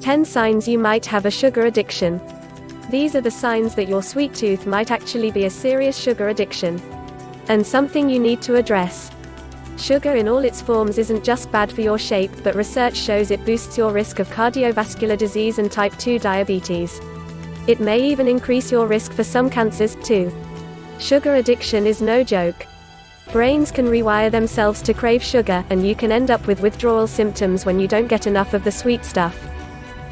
10 signs you might have a sugar addiction. These are the signs that your sweet tooth might actually be a serious sugar addiction. And something you need to address. Sugar in all its forms isn't just bad for your shape, but research shows it boosts your risk of cardiovascular disease and type 2 diabetes. It may even increase your risk for some cancers, too. Sugar addiction is no joke. Brains can rewire themselves to crave sugar, and you can end up with withdrawal symptoms when you don't get enough of the sweet stuff.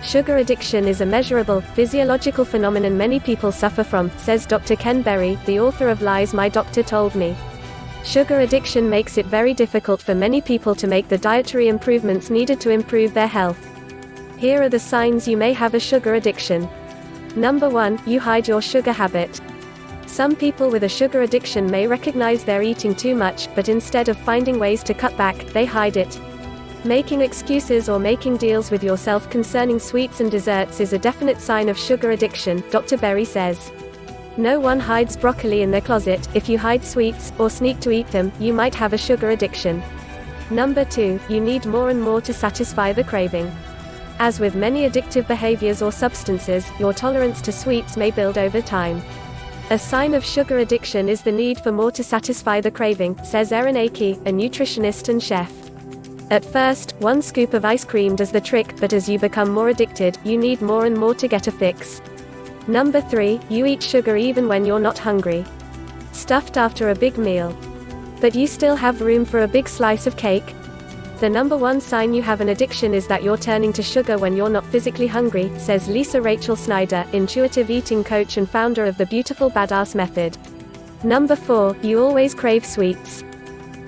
Sugar addiction is a measurable, physiological phenomenon many people suffer from, says Dr. Ken Berry, the author of Lies My Doctor Told Me. Sugar addiction makes it very difficult for many people to make the dietary improvements needed to improve their health. Here are the signs you may have a sugar addiction. Number 1, you hide your sugar habit. Some people with a sugar addiction may recognize they're eating too much, but instead of finding ways to cut back, they hide it. Making excuses or making deals with yourself concerning sweets and desserts is a definite sign of sugar addiction, Dr. Berry says. No one hides broccoli in their closet. If you hide sweets, or sneak to eat them, you might have a sugar addiction. Number 2, you need more and more to satisfy the craving. As with many addictive behaviors or substances, your tolerance to sweets may build over time. A sign of sugar addiction is the need for more to satisfy the craving, says Erin Akey, a nutritionist and chef. At first, 1 scoop of ice cream does the trick, but as you become more addicted, you need more and more to get a fix. Number 3, you eat sugar even when you're not hungry. Stuffed after a big meal. But you still have room for a big slice of cake? The number 1 sign you have an addiction is that you're turning to sugar when you're not physically hungry, says Lisa Rachel Snyder, intuitive eating coach and founder of the Beautiful Badass Method. Number 4, you always crave sweets.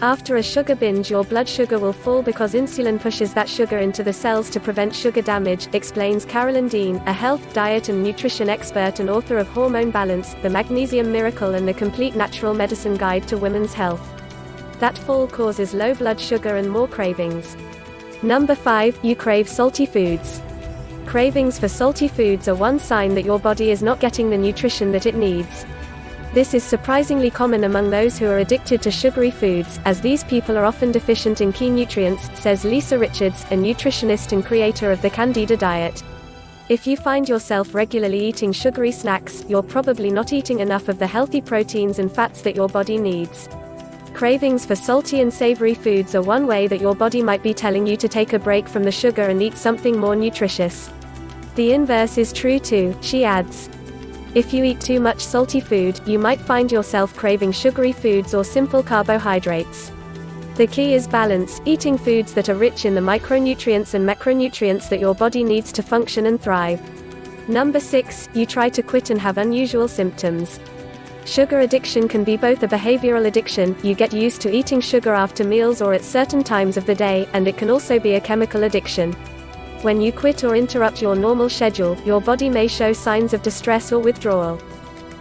After a sugar binge, your blood sugar will fall because insulin pushes that sugar into the cells to prevent sugar damage, explains Carolyn Dean, a health, diet and nutrition expert and author of Hormone Balance, The Magnesium Miracle and the Complete Natural Medicine Guide to Women's Health. That fall causes low blood sugar and more cravings. Number 5, you crave salty foods. Cravings for salty foods are one sign that your body is not getting the nutrition that it needs. This is surprisingly common among those who are addicted to sugary foods, as these people are often deficient in key nutrients, says Lisa Richards, a nutritionist and creator of the Candida diet. If you find yourself regularly eating sugary snacks, you're probably not eating enough of the healthy proteins and fats that your body needs. Cravings for salty and savory foods are one way that your body might be telling you to take a break from the sugar and eat something more nutritious. The inverse is true too, she adds. If you eat too much salty food, you might find yourself craving sugary foods or simple carbohydrates. The key is balance, eating foods that are rich in the micronutrients and macronutrients that your body needs to function and thrive. Number 6, you try to quit and have unusual symptoms. Sugar addiction can be both a behavioral addiction, you get used to eating sugar after meals or at certain times of the day, and it can also be a chemical addiction. When you quit or interrupt your normal schedule, your body may show signs of distress or withdrawal.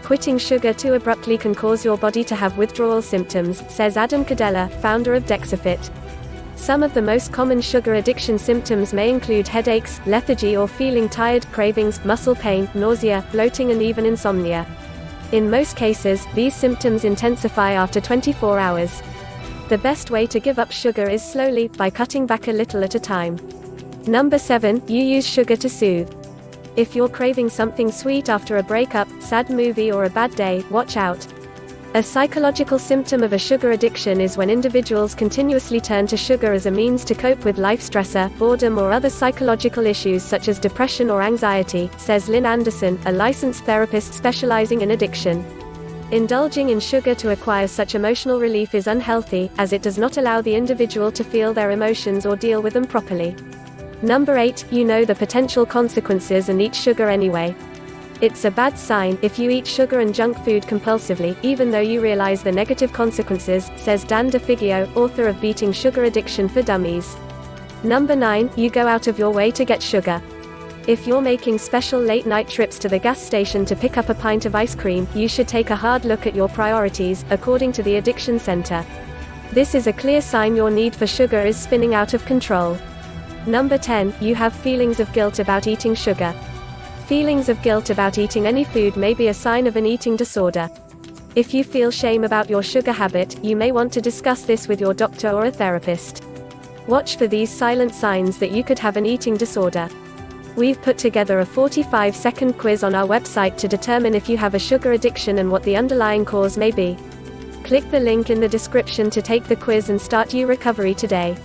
Quitting sugar too abruptly can cause your body to have withdrawal symptoms, says Adam Cadella, founder of Dexafit. Some of the most common sugar addiction symptoms may include headaches, lethargy or feeling tired, cravings, muscle pain, nausea, bloating and even insomnia. In most cases, these symptoms intensify after 24 hours. The best way to give up sugar is slowly, by cutting back a little at a time. Number 7, you use sugar to soothe. If you're craving something sweet after a breakup, sad movie or a bad day, watch out. A psychological symptom of a sugar addiction is when individuals continuously turn to sugar as a means to cope with life stressor, boredom or other psychological issues such as depression or anxiety, says Lynn Anderson, a licensed therapist specializing in addiction. Indulging in sugar to acquire such emotional relief is unhealthy, as it does not allow the individual to feel their emotions or deal with them properly. Number 8, you know the potential consequences and eat sugar anyway. It's a bad sign if you eat sugar and junk food compulsively, even though you realize the negative consequences, says Dan DeFigio, author of Beating Sugar Addiction for Dummies. Number 9, you go out of your way to get sugar. If you're making special late-night trips to the gas station to pick up a pint of ice cream, you should take a hard look at your priorities, according to the Addiction Center. This is a clear sign your need for sugar is spinning out of control. Number 10, you have feelings of guilt about eating sugar. Feelings of guilt about eating any food may be a sign of an eating disorder. If you feel shame about your sugar habit, you may want to discuss this with your doctor or a therapist. Watch for these silent signs that you could have an eating disorder. We've put together a 45-second quiz on our website to determine if you have a sugar addiction and what the underlying cause may be. Click the link in the description to take the quiz and start your recovery today.